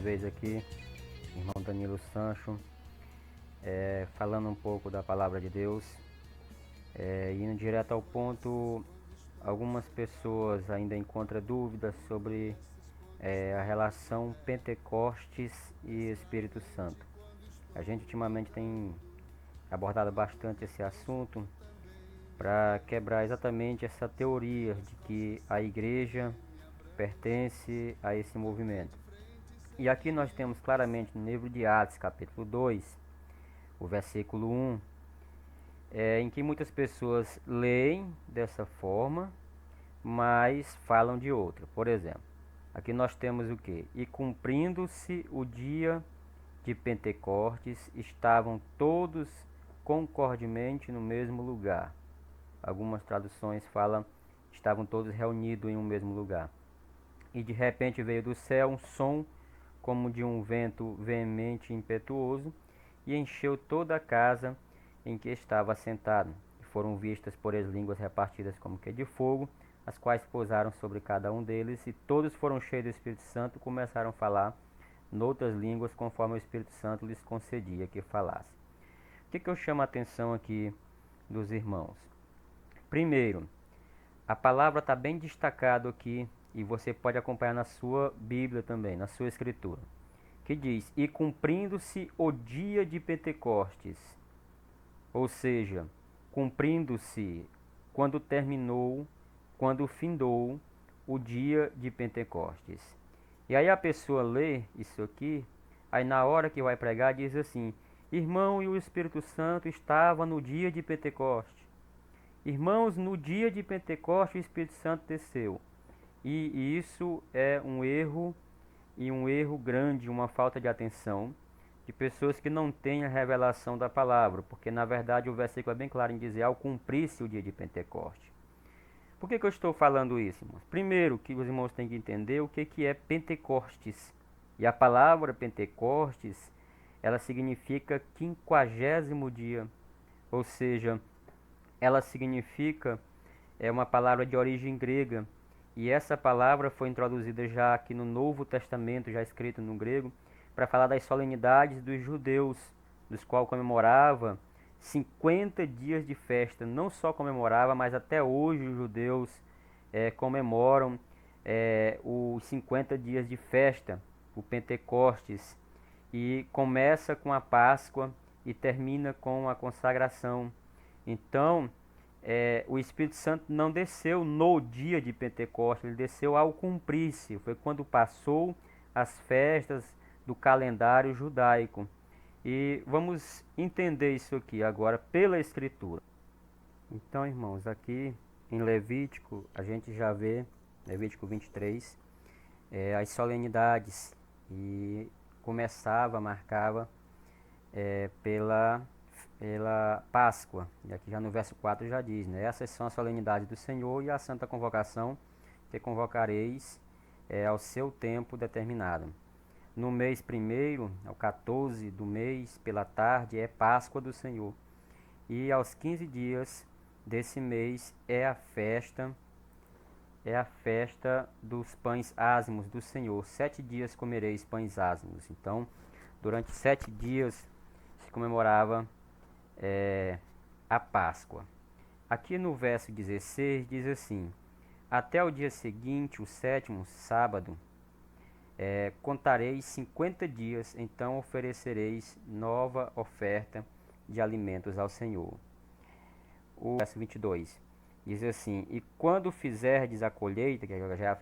vez aqui, irmão Danilo Sancho, falando um pouco da palavra de Deus, indo direto ao ponto. Algumas pessoas ainda encontram dúvidas sobre a relação Pentecostes e Espírito Santo. A gente ultimamente tem abordado bastante esse assunto para quebrar exatamente essa teoria de que a igreja pertence a esse movimento. E aqui nós temos claramente no livro de Atos, capítulo 2, o versículo 1, em que muitas pessoas leem dessa forma, mas falam de outra. Por exemplo, aqui nós temos o que? E cumprindo-se o dia de Pentecostes, estavam todos concordemente no mesmo lugar. Algumas traduções falam, estavam todos reunidos em um mesmo lugar. E de repente veio do céu um som como de um vento veemente e impetuoso, e encheu toda a casa em que estava assentado. E foram vistas por eles línguas repartidas como que de fogo, as quais pousaram sobre cada um deles, e todos foram cheios do Espírito Santo e começaram a falar noutras línguas, conforme o Espírito Santo lhes concedia que falasse. O que eu chamo a atenção aqui dos irmãos? Primeiro, a palavra está bem destacado aqui, e você pode acompanhar na sua Bíblia também, na sua escritura, que diz, e cumprindo-se o dia de Pentecostes, ou seja, cumprindo-se quando terminou, quando findou o dia de Pentecostes. E aí a pessoa lê isso aqui, aí na hora que vai pregar diz assim, irmão, e o Espírito Santo estava no dia de Pentecostes. Irmãos, no dia de Pentecostes o Espírito Santo desceu. E isso é um erro, e um erro grande, uma falta de atenção de pessoas que não têm a revelação da palavra, porque na verdade o versículo é bem claro em dizer, ao cumprir-se o dia de Pentecostes. Por que eu estou falando isso, irmãos? Primeiro, que os irmãos têm que entender o que é Pentecostes. E a palavra Pentecostes, ela significa 50º dia, ou seja, ela significa, é uma palavra de origem grega, e essa palavra foi introduzida já aqui no Novo Testamento, já escrito no grego, para falar das solenidades dos judeus, dos quais comemorava 50 dias de festa. Não só comemorava, mas até hoje os judeus comemoram os 50 dias de festa, o Pentecostes, e começa com a Páscoa e termina com a consagração. Então, o Espírito Santo não desceu no dia de Pentecostes, ele desceu ao cumprir-se. Foi quando passou as festas do calendário judaico. E vamos entender isso aqui agora pela Escritura. Então, irmãos, aqui em Levítico, a gente já vê, Levítico 23, as solenidades. E marcava pela Páscoa. E aqui já no verso 4 já diz, né? Essas são as solenidades do Senhor e a santa convocação que convocareis ao seu tempo determinado. No mês primeiro, ao 14 do mês, pela tarde, é Páscoa do Senhor. E aos 15 dias desse mês é a festa dos pães ázimos do Senhor. 7 dias comereis pães ázimos. Então, durante 7 dias se comemorava a Páscoa. Aqui no verso 16 diz assim, até o dia seguinte, o 7º sábado, contareis 50 dias, então oferecereis nova oferta de alimentos ao Senhor. O verso 22 diz assim, e quando fizerdes a colheita, que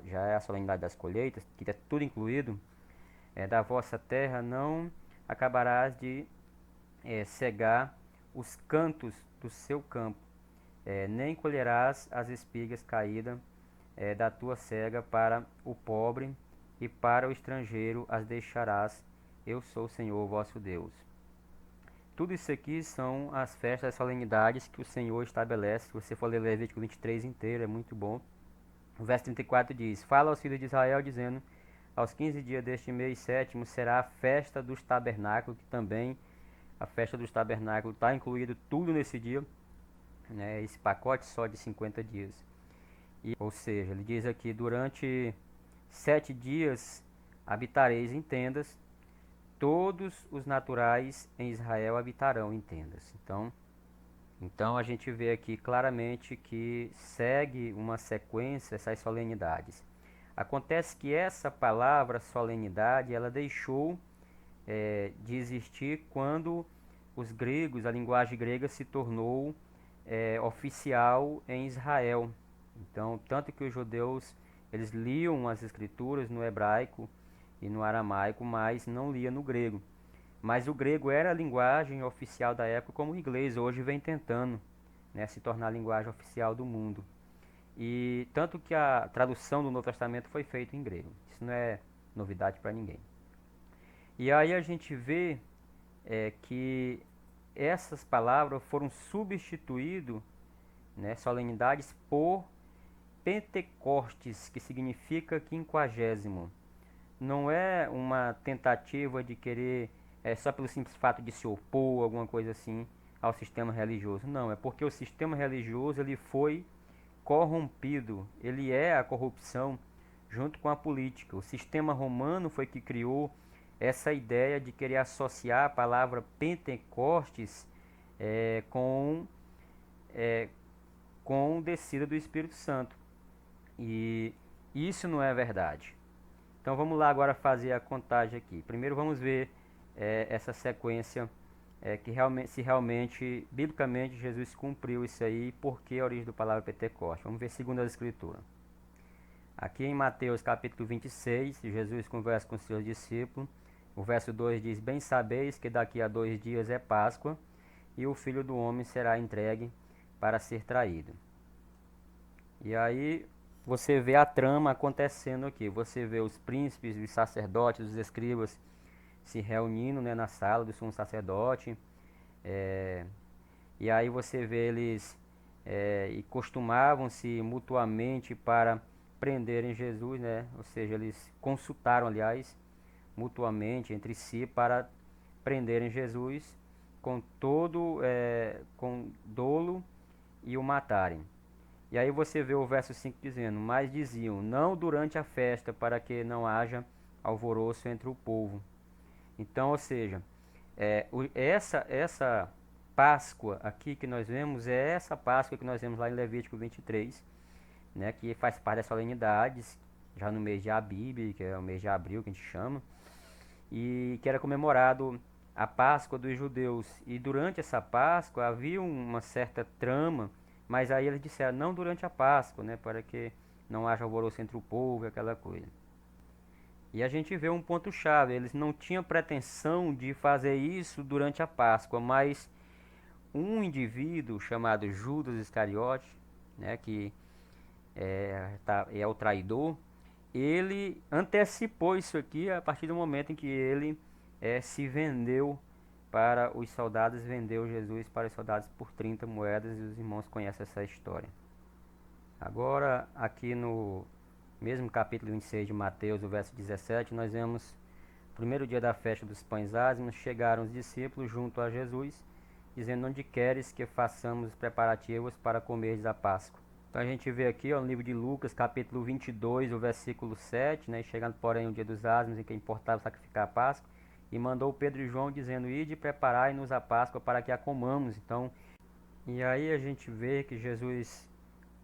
já é a solenidade das colheitas, que é tudo incluído, da vossa terra não acabarás de cegar os cantos do seu campo, nem colherás as espigas caídas da tua cega para o pobre, e para o estrangeiro as deixarás. Eu sou o Senhor vosso Deus. Tudo isso aqui são as festas, as solenidades que o Senhor estabelece. Se você for ler Levítico 23 inteiro, é muito bom. O verso 34 diz, fala aos filhos de Israel, dizendo, aos 15 dias deste mês 7º será a festa dos tabernáculos, que também a festa dos tabernáculos está incluído tudo nesse dia, né, esse pacote só de 50 dias. Ou seja, ele diz aqui, durante 7 dias habitareis em tendas, todos os naturais em Israel habitarão em tendas. Então a gente vê aqui claramente que segue uma sequência essas solenidades. Acontece que essa palavra solenidade ela deixou de existir quando os gregos, a linguagem grega se tornou oficial em Israel. Então, tanto que os judeus eles liam as escrituras no hebraico e no aramaico, mas não lia no grego. Mas o grego era a linguagem oficial da época, como o inglês hoje vem tentando, né, se tornar a linguagem oficial do mundo. E tanto que a tradução do Novo Testamento foi feita em grego. Isso não é novidade para ninguém. E aí a gente vê que essas palavras foram substituídas, né, solenidades, por Pentecostes, que significa quinquagésimo. Não é uma tentativa de querer, só pelo simples fato de se opor, alguma coisa assim, ao sistema religioso. Não, é porque o sistema religioso ele foi corrompido, ele é a corrupção junto com a política. O sistema romano foi que criou essa ideia de querer associar a palavra Pentecostes com descida do Espírito Santo. E isso não é verdade. Então vamos lá agora fazer a contagem aqui. Primeiro vamos ver essa sequência, que se realmente, biblicamente, Jesus cumpriu isso aí, porque a origem da palavra Pentecoste. Vamos ver segundo a Escritura. Aqui em Mateus capítulo 26, Jesus conversa com seus discípulos. O verso 2 diz: Bem sabeis que daqui a 2 dias é Páscoa, e o Filho do Homem será entregue para ser traído. E aí você vê a trama acontecendo aqui. Você vê os príncipes, os sacerdotes, os escribas se reunindo, né, na sala do sumo sacerdote. E aí você vê eles e costumavam-se mutuamente para prenderem Jesus, né? Ou seja, eles consultaram, aliás, mutuamente entre si para prenderem Jesus com dolo e o matarem. E aí você vê o verso 5 dizendo: Mas diziam, não durante a festa, para que não haja alvoroço entre o povo. Então, ou seja, essa Páscoa aqui que nós vemos é essa Páscoa que nós vemos lá em Levítico 23, né, que faz parte das solenidades, já no mês de Abib, que é o mês de abril que a gente chama, e que era comemorado a Páscoa dos judeus. E durante essa Páscoa havia uma certa trama, mas aí eles disseram, não durante a Páscoa, né, para que não haja alvoroço entre o povo e aquela coisa. E a gente vê um ponto-chave, eles não tinham pretensão de fazer isso durante a Páscoa, mas um indivíduo chamado Judas Iscariote, né, que é o traidor, ele antecipou isso aqui a partir do momento em que ele se vendeu para os soldados, vendeu Jesus para os soldados por 30 moedas, e os irmãos conhecem essa história. Agora, aqui no mesmo capítulo 26 de Mateus, o verso 17, nós vemos: no primeiro dia da festa dos pães ázimos, chegaram os discípulos junto a Jesus, dizendo: Onde queres que façamos os preparativos para comerdes a Páscoa? Então a gente vê aqui, ó, no livro de Lucas, capítulo 22, o versículo 7, né? Chegando, porém, o dia dos ázimos, em que importava sacrificar a Páscoa, e mandou Pedro e João, dizendo: Ide e preparai-nos a Páscoa para que a comamos. Então, e aí a gente vê que Jesus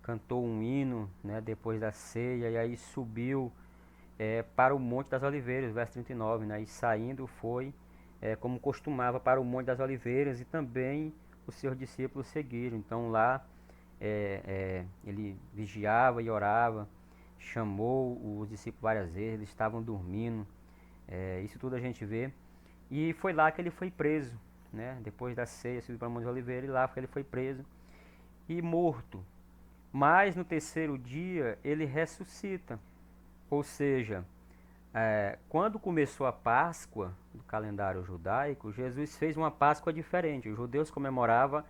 cantou um hino, né, depois da ceia, e aí subiu para o Monte das Oliveiras, verso 39, né, e saindo foi, como costumava, para o Monte das Oliveiras, e também os seus discípulos seguiram. Então lá ele vigiava e orava, chamou os discípulos várias vezes, eles estavam dormindo, isso tudo a gente vê, e foi lá que ele foi preso, né, depois da ceia, subiu para o Monte das Oliveiras, e lá ele foi preso e morto. Mas no terceiro dia ele ressuscita. Ou seja, quando começou a Páscoa do calendário judaico, Jesus fez uma Páscoa diferente. Os judeus comemoravam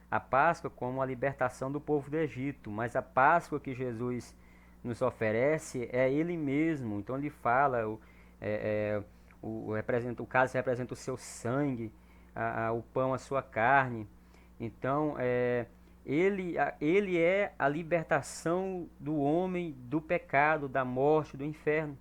a Páscoa como a libertação do povo do Egito, mas a Páscoa que Jesus nos oferece é Ele mesmo. Então ele fala, o cálice representa o seu sangue, o pão a sua carne. Então, ele é a libertação do homem do pecado, da morte, do inferno.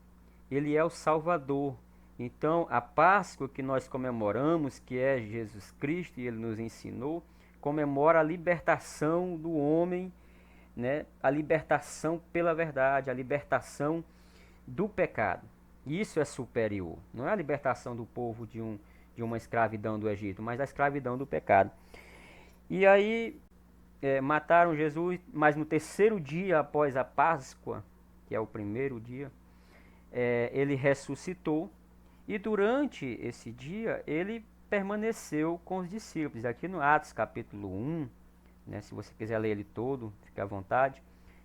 ele é o Salvador. Então, a Páscoa que nós comemoramos, que é Jesus Cristo, e ele nos ensinou, comemora a libertação do homem, né? A libertação pela verdade, a libertação do pecado. Isso é superior. Não é a libertação do povo de uma escravidão do Egito, mas a escravidão do pecado. E aí mataram Jesus, mas no terceiro dia após a Páscoa, que é o primeiro dia, ele ressuscitou. E durante esse dia ele permaneceu com os discípulos. Aqui no Atos capítulo 1, né, se você quiser ler ele todo, fique à vontade.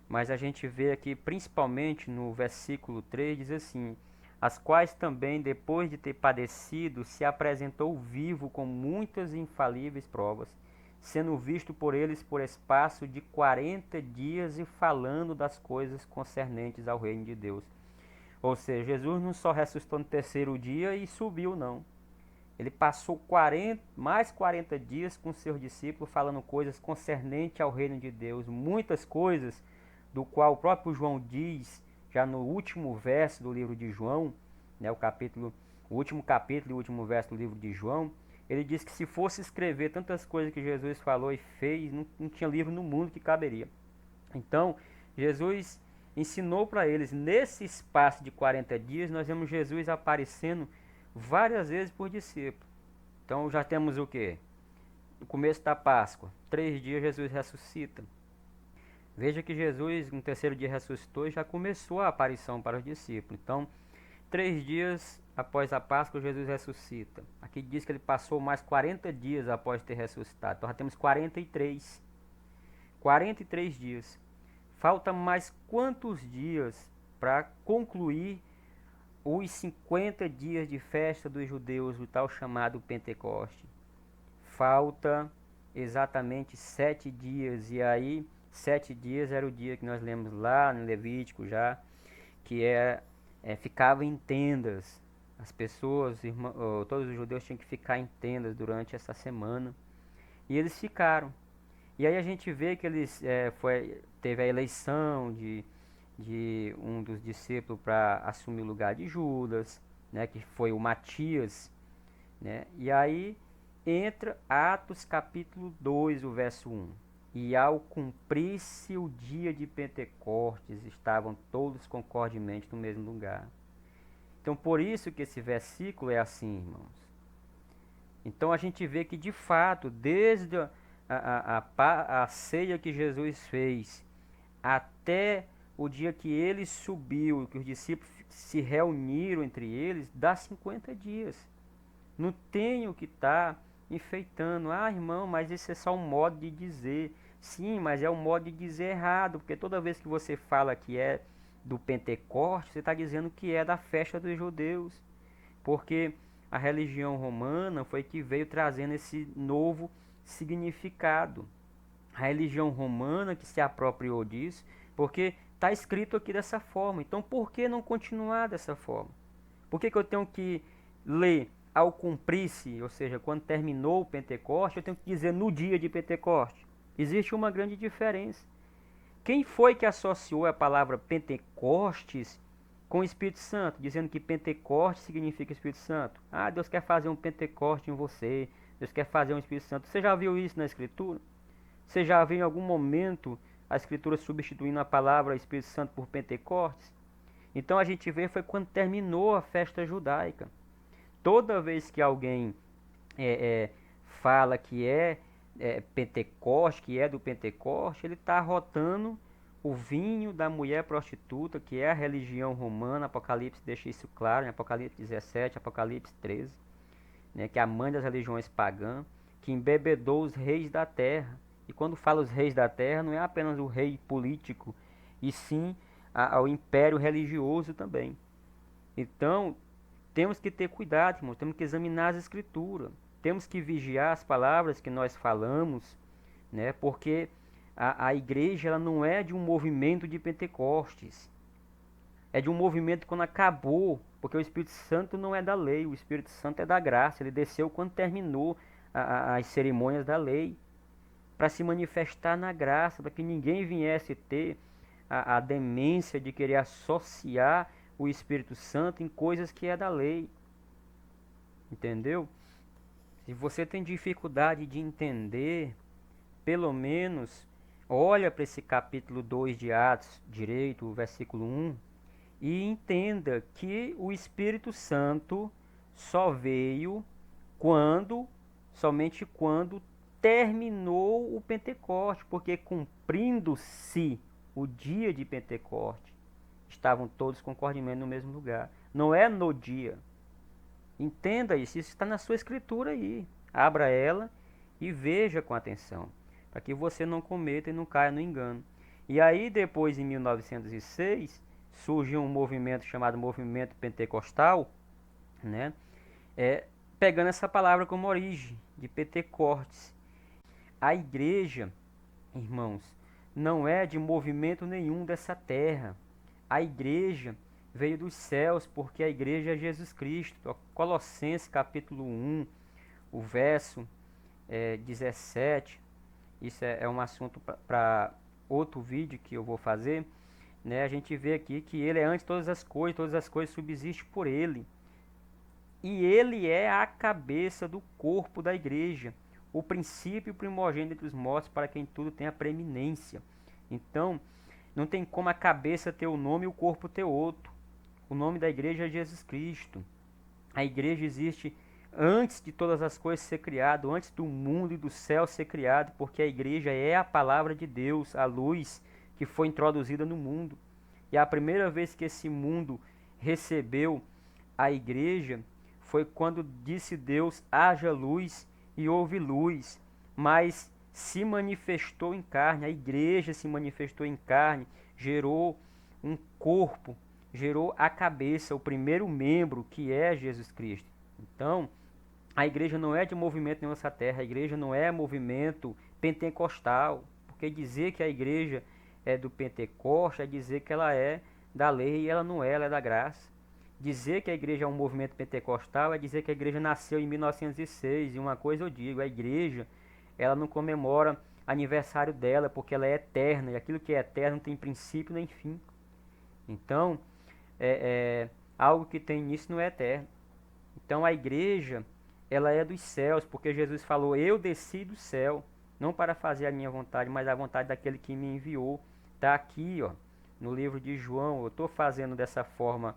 Mas a gente vê aqui, principalmente no versículo 3, diz assim: as quais também, depois de ter padecido, se apresentou vivo com muitas e infalíveis provas, sendo visto por eles por espaço de 40 dias e falando das coisas concernentes ao reino de Deus. Ou seja, Jesus não só ressuscitou no terceiro dia e subiu, não. Ele passou mais 40 dias com seus discípulos falando coisas concernentes ao reino de Deus, muitas coisas do qual o próprio João diz, já no último verso do livro de João, né, o último capítulo e o último verso do livro de João, ele diz que se fosse escrever tantas coisas que Jesus falou e fez, não tinha livro no mundo que caberia. Então, Jesus ensinou para eles, nesse espaço de 40 dias, nós vemos Jesus aparecendo várias vezes por discípulo. Então já temos o que? No começo da Páscoa, 3 dias Jesus ressuscita. Veja que Jesus, no terceiro dia ressuscitou e já começou a aparição para os discípulos. Então, 3 dias após a Páscoa, Jesus ressuscita. Aqui diz que ele passou mais 40 dias após ter ressuscitado. Então já temos 43. 43 dias. Falta mais quantos dias para concluir os 50 dias de festa dos judeus, o tal chamado Pentecoste? Falta exatamente 7 dias. E aí, 7 dias era o dia que nós lemos lá no Levítico já, que ficava em tendas. As pessoas, todos os judeus tinham que ficar em tendas durante essa semana. E eles ficaram. E aí a gente vê que eles teve a eleição de um dos discípulos para assumir o lugar de Judas, né, que foi o Matias, né? E aí entra Atos capítulo 2, o verso 1. E ao cumprir-se o dia de Pentecostes, estavam todos concordemente no mesmo lugar. Então por isso que esse versículo é assim, irmãos. Então a gente vê que de fato, desde a ceia que Jesus fez até o dia que ele subiu, que os discípulos se reuniram entre eles, dá 50 dias. Não tenho que estar enfeitando. Ah, irmão, mas isso é só um modo de dizer. Sim, mas é um modo de dizer errado, porque toda vez que você fala que é do Pentecoste, você está dizendo que é da festa dos judeus. Porque a religião romana foi que veio trazendo esse novo significado. A religião romana que se apropriou disso, porque está escrito aqui dessa forma. Então, por que não continuar dessa forma? Por que eu tenho que ler ao cumprir-se, ou seja, quando terminou o Pentecoste, eu tenho que dizer no dia de Pentecoste? Existe uma grande diferença. Quem foi que associou a palavra Pentecostes com o Espírito Santo, dizendo que Pentecoste significa Espírito Santo? Ah, Deus quer fazer um Pentecoste em você, Deus quer fazer um Espírito Santo. Você já viu isso na Escritura? Você já viu em algum momento a Escritura substituindo a palavra Espírito Santo por Pentecostes? Então a gente vê foi quando terminou a festa judaica. Toda vez que alguém fala que Pentecoste, que é do Pentecoste, ele está arrotando o vinho da mulher prostituta, que é a religião romana. Apocalipse deixa isso claro, em Apocalipse 17, Apocalipse 13, né, que é a mãe das religiões pagãs, que embebedou os reis da terra. E quando fala os reis da terra, não é apenas o rei político, e sim ao império religioso também. Então, temos que ter cuidado, irmãos, temos que examinar as escrituras, temos que vigiar as palavras que nós falamos, né? Porque a igreja ela não é de um movimento de Pentecostes, é de um movimento quando acabou, porque o Espírito Santo não é da lei, o Espírito Santo é da graça, ele desceu quando terminou as cerimônias da lei, para se manifestar na graça, para que ninguém viesse ter a demência de querer associar o Espírito Santo em coisas que é da lei. Entendeu? Se você tem dificuldade de entender, pelo menos olha para esse capítulo 2 de Atos direito, o versículo 1, e entenda que o Espírito Santo só veio somente quando terminou o Pentecoste, porque cumprindo-se o dia de Pentecoste, estavam todos concordemente no mesmo lugar. Não é no dia. Entenda isso, isso está na sua escritura aí. Abra ela e veja com atenção, para que você não cometa e não caia no engano. E aí depois, em 1906, surgiu um movimento chamado Movimento Pentecostal, né? Pegando essa palavra como origem, de Pentecostes. A igreja, irmãos, não é de movimento nenhum dessa terra. A igreja veio dos céus, porque a igreja é Jesus Cristo. Colossenses capítulo 1, o verso 17. Isso é um assunto para outro vídeo que eu vou fazer. Né? A gente vê aqui que ele é antes de todas as coisas subsistem por ele. E ele é a cabeça do corpo da igreja, o princípio primogênito entre os mortos, para quem tudo tem a preeminência. Então, não tem como a cabeça ter um nome e o corpo ter outro. O nome da igreja é Jesus Cristo. A igreja existe antes de todas as coisas ser criado, antes do mundo e do céu ser criado, porque a igreja é a palavra de Deus, a luz que foi introduzida no mundo. E a primeira vez que esse mundo recebeu a igreja foi quando disse Deus: haja luz, e houve luz. Mas se manifestou em carne, a igreja se manifestou em carne, gerou um corpo, gerou a cabeça, o primeiro membro, que é Jesus Cristo. Então, a igreja não é de movimento nenhum nessa terra, a igreja não é movimento pentecostal, porque dizer que a igreja é do Pentecoste é dizer que ela é da lei, e ela não é, ela é da graça. Dizer que a igreja é um movimento pentecostal é dizer que a igreja nasceu em 1906, e uma coisa eu digo, a igreja, ela não comemora aniversário dela, porque ela é eterna, e aquilo que é eterno não tem princípio nem fim. Então, algo que tem início não é eterno. Então a igreja, ela é dos céus, porque Jesus falou: eu desci do céu, não para fazer a minha vontade, mas a vontade daquele que me enviou. Está aqui, ó, no livro de João. Eu estou fazendo dessa forma,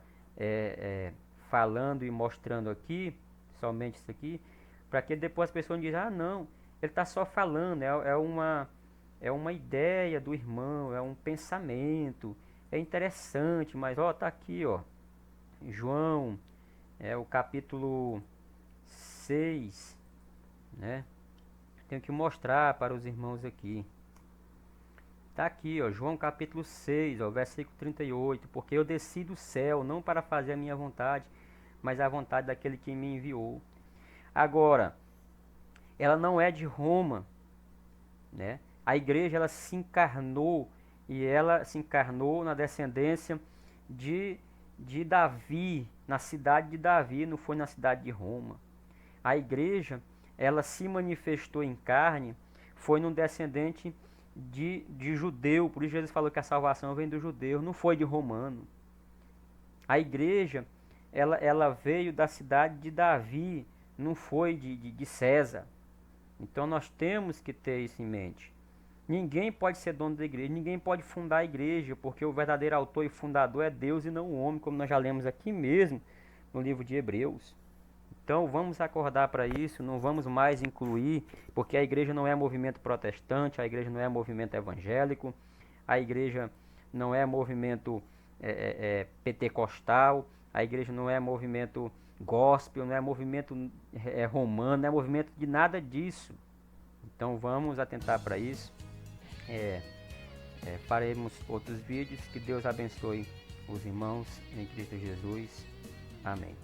falando e mostrando aqui, somente isso aqui, para que depois as pessoas dizem: ah, não, ele está só falando, é uma ideia do irmão, é um pensamento, é interessante, mas ó, tá aqui, ó, João, o capítulo 6, né? Tenho que mostrar para os irmãos aqui. Tá aqui, ó, João capítulo 6, ó, versículo 38. Porque eu desci do céu, não para fazer a minha vontade, mas a vontade daquele que me enviou. Agora, ela não é de Roma, né? A igreja, ela se encarnou, e ela se encarnou na descendência de Davi, na cidade de Davi, não foi na cidade de Roma. A igreja, ela se manifestou em carne, foi num descendente de judeu, por isso Jesus falou que a salvação vem do judeu, não foi de romano. A igreja, ela veio da cidade de Davi, não foi de César. Então nós temos que ter isso em mente. Ninguém pode ser dono da igreja, ninguém pode fundar a igreja, porque o verdadeiro autor e fundador é Deus e não o homem, como nós já lemos aqui mesmo no livro de Hebreus. Então vamos acordar para isso, não vamos mais incluir, porque a igreja não é movimento protestante, a igreja não é movimento evangélico, a igreja não é movimento pentecostal, a igreja não é movimento gospel, não é movimento romano, não é movimento de nada disso. Então vamos atentar para isso. Faremos outros vídeos. Que Deus abençoe os irmãos em Cristo Jesus. Amém.